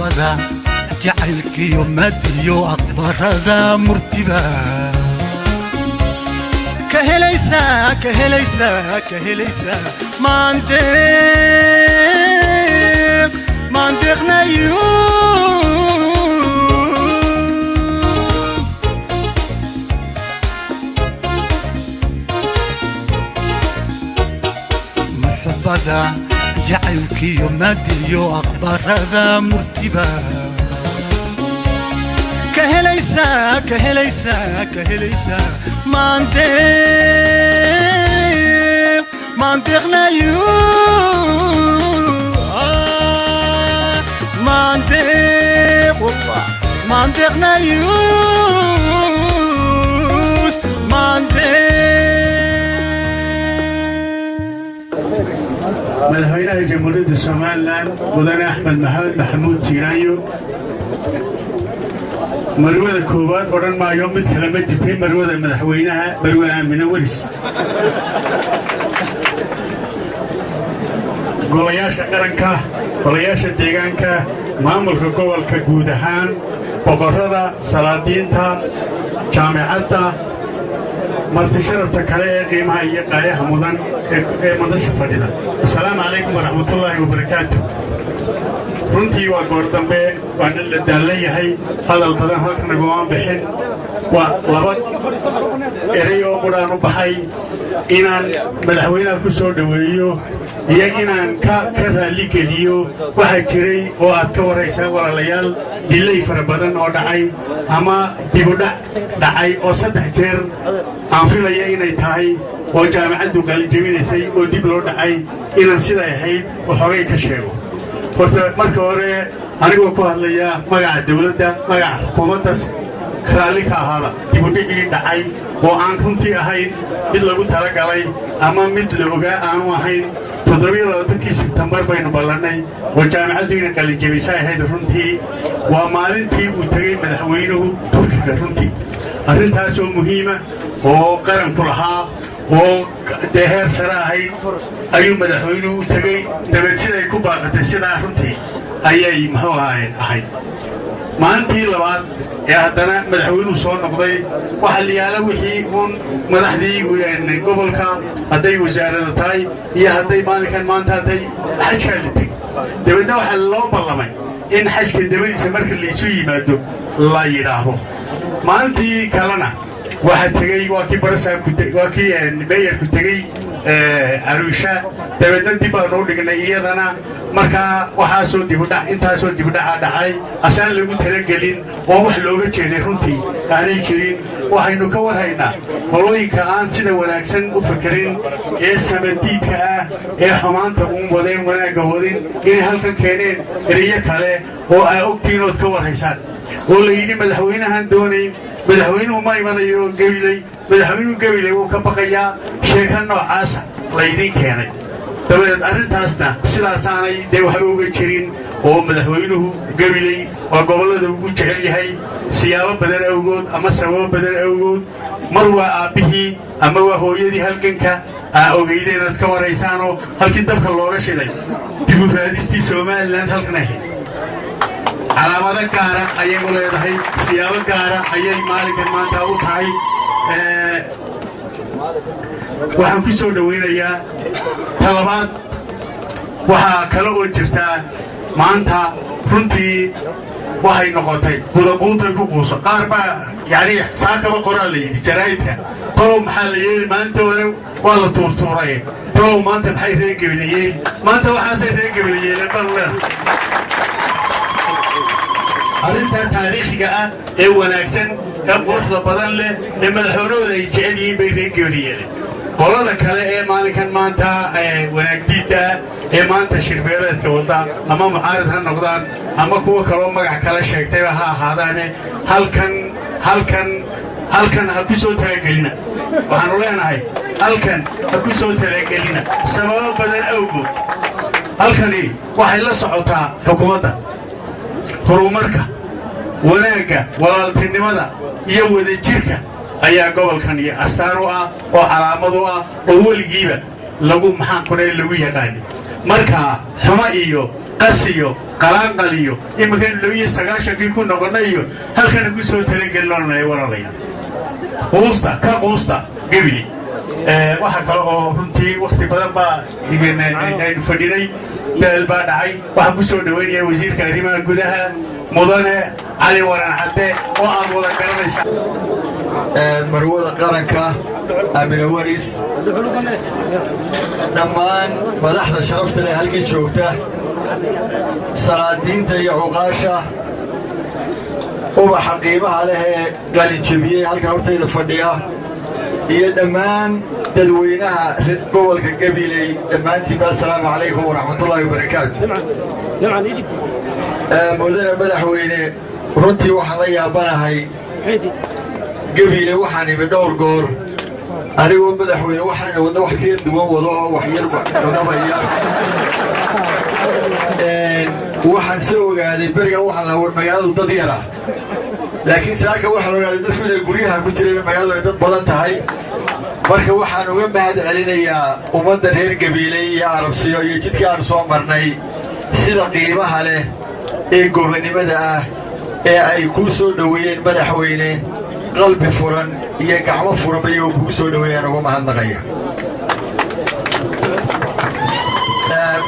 محبذا جعلك يوم مديو أكبر هذا مرتبة كهليسا كهليسا كهليسا ما عندك نيو محبذا جعلك يوم مديو أكبر هذا مرتبة كهليسا كهليسا كهليسا ما عندك نيو ما عندك والله ما عندك نيو ما عندك مدحوينها جمهورية الصومال مدن أحمد محمود سيرايو مروة كوبات ورن ما يوم مثل مجتين مروة مدحوينها مروة من ورس قولياشا قرنكا قولياشا ديغانكا مامل كوالكا قودهان بقرده سلاطينتا جامعتا مرتشرفتا كاليه قيمها إيقايا مدن مدشة فريدة السلام عليكم ورحمة الله وبركاته runtii waa goor dambe waan la daalayay hadal badan halkan go'aan bixin waa laba eray oo quraan u baxay inaan madaxweynaha ku soo dhaweeyo iyo inaan ka raali geliyo waxa jiray oo aad ka wareysay walaalayaal dilay fara badan oo dhacay ama dib u dhacay oo saddex jeer aan filayo inay tahay oo jaamacaddu qalin jabinaysay oo dib loo dhacay inaan sida ahayd waxoogay ka sheego marka hore anigoo ku hadlaya magaca dawladda magaca xukuumadda raalli ka ahaada dib u dhicii dhacay oo aan runtii ahayn mid lagu talagalay ama mid la ogaa aanu ahayn 27 Sebtembar baynu ballanay oo jaamacaddu inay qalin jabisay ahayd runtii waa maalintii uu tagay madaxweynuhu Turkiga runtii arrintaas oo muhiima oo qaranku lahaa oo deher sarahay ayuu madaxweynuhu tagay dabad siday ku baaqatay sida runtii ayay maxuu ahayd maalintii labaad ee haddana madaxweynuhu soo noqday waxa la yaala wixii uun madaxdii gobolka hadday wasaarada tahay iyo hadday maalinkan maanta hadday xajka la tag dabadna waxa loo ballamay in xajka dabadiisa marka la isu yimaado la yiraahdo maalintii kalena waxa tagay waa kii barasaabku waa kii meeyarku tagay Arusha dabadna dib aan u dhignay iyadana marka waxa soo dib u dhac intaasoo dib u dhac dhacay asaan lagu talagelin oo wax looga jeeday runtii aanay jirin waxaynu ka warhaynaa qolooyinka aan sida wanaagsan u fikirin ee samadiidka ah ee xumaanta u wadeen wanaaga wadin inay halkan keeneen eriyo kale oo ay ogtiinood ka warhaysaan oo la yidhi madaxweynahan doonayn madaxweynuhu ma imanayo gabilay madaxweynuhu gabilay wuu ka baqayaa sheeka noocaasa laydin keenay dabadeed arrintaasna sidaasaanay dee waxba uga jirin oo madaxweynuhu gabilay waa gobollada ugu jecel yahay siyaabo badan awgood ama sababo badan awgood mar waa aabbihii ama waa hooyadii halganka ogeydeen inaad ka waraysaanoo halkii dabka looga shiday dib u raadistii Somaliland halkan ahayd calaamado gaara ayay u leedahay siyaabo gaara ayay maalinkan maanta u tahay waxaan ku soo dhaweynayaa talabaad waxa kale oo jirta maanta runtii waxay noqotay budabuutay ku quuso qaar baa yani saakaba qoraa la yidhi jaraa'idka tolow maxaa la yeeli maanta hore waa la tuurtuuray tolow maanta maxay reer gabiliyeen maanta waxaasay reer gabiliyeen baan leedahay arrinta taariikhiga ah ee wanaagsan ee quruxda badan leh ee madaxweynahooda ay jecel yihiin bay reer gabiliyeen qolada kale ee maalinkan maanta wanaagdiida ee maanta shirbeereedka wada ama mucaarid ha noqdaan ama kuwa kaloo magac kala sheegtayba ha ahaadaane halkan ha ku soo talagelina waxaanu leenahay halkan ha ku soo talagelina sababo badan awgood halkani waxay la socotaa xukuumadda horumarka wanaagga walaaltinimada iyo wadajirka ayaa gobolkan iyo astaan u ah oo calaamad u ah oo weligiiba lagu maxaan ku dhahay lagu yaqaan marka xuma iyo qasiyo qalaanqaliyo iminkan looyiyo sagaashankii ku noqonayo halkana ku soo talagelinay walaalayaal quusta gebili waxa kale oo runtii waqti badan baa aynu fadhinay daal baa dhacay waxaan ku soo dhaweynaya wasiirka arrimaha gudaha mudane cali waran cadde oo aad wada garanaysa marwada qaranka amina waris dhammaan madaxda sharafta leh halkii joogta salaadiinta iyo cuqaasha ubaxa qiimaha leh ee qalinjabiyey halkan hortayda fadhiya iyo dhammaan dadweynaha gobolka Gabiley dhammaantiinba assalaamu calaykum waraxmatullaahi wabarakaatu mudane madaxweyne runtii waxaan la yaabanahay Gabiley waxaan imi dhowr goor anigoo madaxweyne waxaan wadna wax ka duwan wado oo wax yar cunabaya waxaan soo ogaaday beriga waxaan la war magaaladu dad yar ah laakiin saaka waxaan ogaaday dadku inay guryaha ku jireen magaaladu ay dad badan tahay marka waxaan uga mahad celinayaa ummadda reer Gabiley iyo Arabsiyo iyo jidkii aan soo marnay sida qiimaha leh ee gobonimada ah ee ay ku soo dhaweeyeen madaxweyne qalbi furan iyo gacmo furan bay ku soo dhaweeyeen uga mahadnaqaya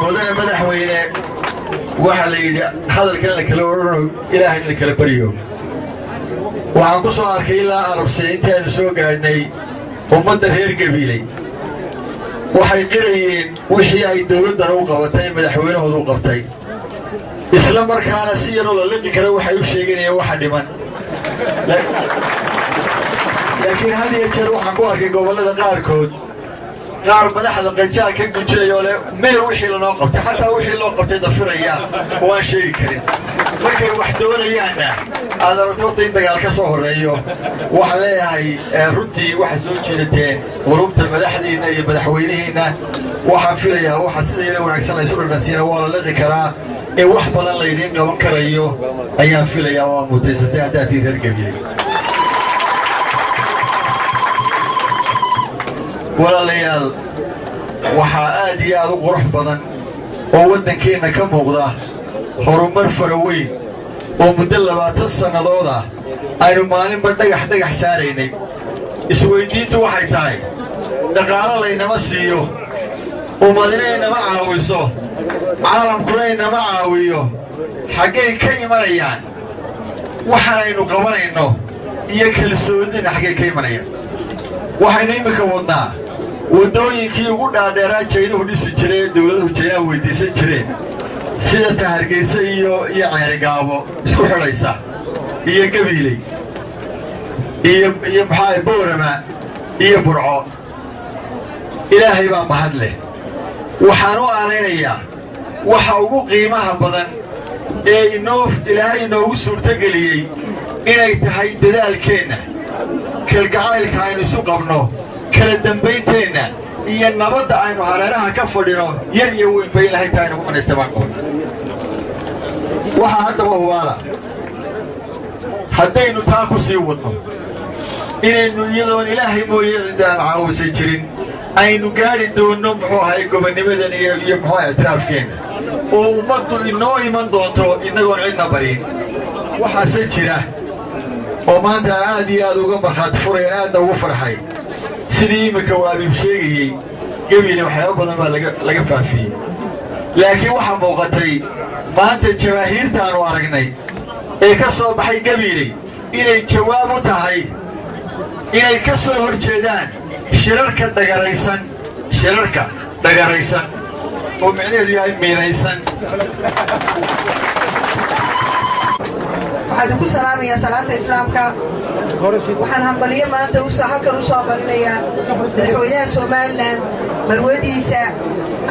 mudane madaxweyne waxa la yidhi hadalkan la kala warano ilaahay la kala bariyo waxaan ku soo arkay ilaa Arabsiyo intaanu soo gaadhnay ummadda reer Gabiley waxay qirayeen wixii ay dawladdan u qabatay madaxweynahoodu u qabtay isla markaana si yar oo la liqi karo waxay u sheeganayeen waxa dhiman laakiin hal iyo jeer waxaan ku arkay gobollada qaarkood qaar madaxda qanjaa ka gujinaya oo leh meel wixii lanoo qabtay xataa wixii loo qabtay dafiraya oo aan sheegi karin markay wax doonayaanna aad aragto horta in dagaal ka soo horreeyo waxaan leeyahay runtii waxay soo jiidateen qulubta madaxdiinna iyo madaxweynihiinna waxaan filayaa waxa sida yara wanaagsan la isu dhadhansiina waa la liqi karaa ee wax badan laydiin qaban karayo ayaan filayaa waa mutaysatay haddaatii reer Gabiley walaalayaal waxaa aad iyo aad u qurux badan oo waddankeenna ka muuqda horumar fara weyn oo muddo 20 sannadood ah aynu maalinba dhagax saaraynay isweydiintu waxay tahay dhaqaale laynama siiyo ummadina inama caawiso caalamkuna inama caawiyo xaggay ka imanayaan waxaanaynu qabanayno iyo kalsoonina xaggay ka imanayaan waxaynu imika wadnaa waddooyinkii ugu dhaadheeraa jaynuhu dhisi jiray ee dawladuhu jaynaha weydiisan jireen sida Hargeysa iyo Ceerigaabo isku xidhaysa iyo Gabiley iyo maxay Boorama iyo Burco ilaahay baa mahad leh waxaan u aanaynayaa waxa ugu qiimaha badan ee ilaahay inoogu suurtageliyey inay tahay dadaalkeenna kalgacaylka aynu isu qabno kala dambaynteenna iyo nabadda aynu hareeraha ka fadhino yar iyo weyn bay ilaahay tahay nagu qanaystabaan qabno waxaa haddaba hubaala haddaynu taa ku sii wadno inaynu iyadoon ilaahay mooyadaan caawisay jirin aynu gaari doonno muxuu ahay gobonnimadan iyo muxuu ahay ictiraafkeenna oo ummaddu inoo iman doonto innagoon cidna barin waxaase jira oo maanta aad iyo aad uga markhaati furayaan aadna ugu farxay sidii imika uu Abiib sheegayey Gabiley waxyaabo badan baa laga faafiyey laakiin waxaa muuqatay maanta jawaahiirtaanu aragnay ee ka soo baxay Gabiley inay jawaab u tahay inay ka soo horjeedaan shirarka dhagaraysan oo micnaheedu yahay miinaysan waxaan ku salaamayaa salaanta islaamka waxaan hambaliyo maanta halkan u soo balinayaa madaxweynaha Soomaaliland marwadiisa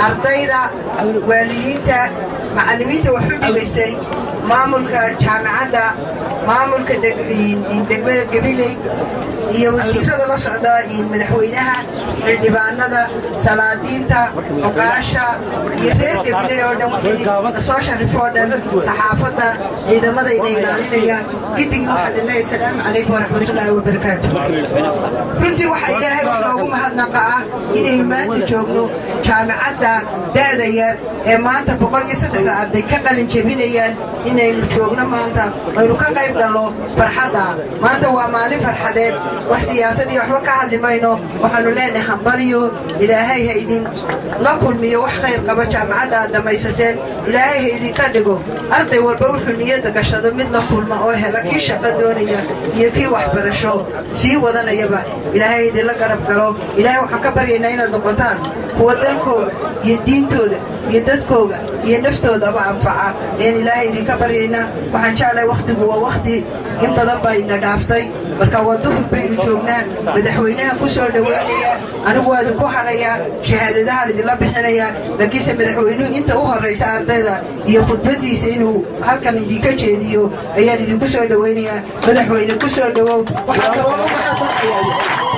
ardayda waalidiinta macallimiinta wax u dhigaysay maamulka jaamacadda maamulka degmada Gabiley iyo wasiirada la socda iyo madaxweynaha xildhibaanada salaadiinta oqaasha iyo reer gabiley oo dhan wixii soo sharifoo dhan saxaafadda ciidamada inay ilaalinayaan gidigii waxaad leeyahay asalaamu calaykum waraxmatullaahi wabarakaatu runtii waxaa ilaahay wax loogu mahadnaqa ah inaynu maanta joogno jaamacadda da'da yar ee maanta 103 arday ka qalin jebinayaan inaynu joogno maanta aynu ka qayb galno farxadda maanta waa maalin farxadeed wax siyaasadii waxba ka hadli mayno waxaanu leenahay hambaliyo ilaahay ha idin la kulmiyo wax khayr qaba jaamacadda aad dhamaysateen ilaahay ha idinka dhigo arday walba wuxuu niyadda gashado mid la kulma oo hela kii shaqo doonaya iyo kii waxbarasho sii wadanayaba ilaahay idinla garab galo ilaahay waxaan ka baryaynaa inaad noqotaan kuwa dalkooda iyo diintooda iyo dadkooga iyo naftoodaba anfaca een ilaahay idinka baryaynaa waxaan jeclahay wakhtigu waa wakhti in badan baa ina dhaaftay marka waa duhur baynu joognaa madaxweynaha ku soo dhoweynaya anigu waa idinku hadhayaa shahaadadahaan idinla bixinayaa laakiinse madaxweynuhu inta u horraysa ardayda iyo khudbadiisa inuu halkan idinka jeediyo ayaan idinku soo dhoweynayaa madaxweyne ku soo dhowow waxaa kaloo u mahadnaqayaa